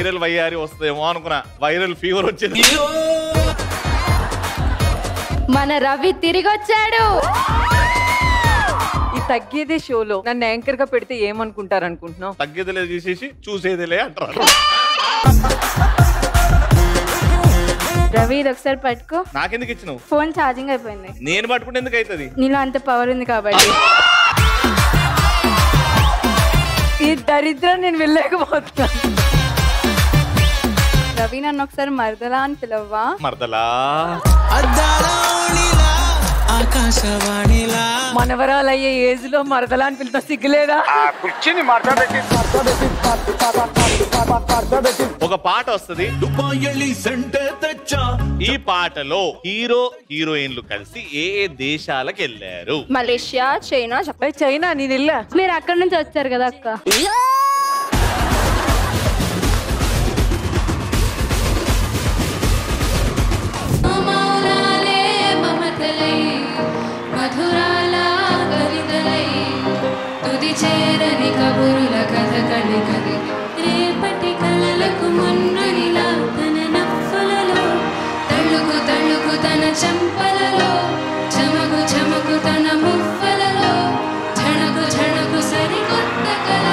Viral వయ్యారి వస్తుందేమో అనుకున్నా, వైరల్ ఫీవర్ వచ్చింది. మన రవి తిరిగి వచ్చాడు. ఈ తగ్గేదే షోలో నన్ను యాంకర్ గా పెడితే ఏమనుకుంటారు అనుకుంటున్నావు? తగ్గేదిలే తీసేసి చూసేదిలే అంటారు. రవి ఇది ఒకసారి పట్టుకో. నాకెందుకు ఇచ్చినావు? ఫోన్ ఛార్జింగ్ అయిపోయింది. నేను పట్టుకుంటే ఎందుకు అవుతుంది? నీలో అంత పవర్ ఉంది కాబట్టి. ఈ దరిద్రం నేను వెళ్ళలేకపోతున్నా. రవి నన్ను ఒకసారి మరదలా అని పిలవ్వా? మరదలా మనవరాలయ్యే ఏజ్ లో మరదలా అని పిలుతా సిగ్గులేదా? ఒక పాట వస్తుంది. ఈ పాటలో హీరో హీరోయిన్లు కలిసి ఏ ఏ దేశాలకు వెళ్ళారు? Malaysia, China. చైనా నేను వెళ్ళా. మీరు అక్కడ నుంచి వచ్చారు కదా అక్క. చేరని కబురుల కథ కలి కది రేపటి కలలకు మొన్ననిలా తన నవ్వులలో తళుకు తళుకు తన చంపలలో చమకు చమకు తన మువ్వలలో ఝణకు ఝణకు సరికొత్త కళ.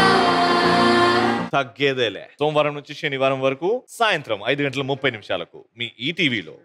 తగ్గేదేలే. సోమవారం నుంచి శనివారం వరకు సాయంత్రం 5:30 మీ ఈటీవీలో.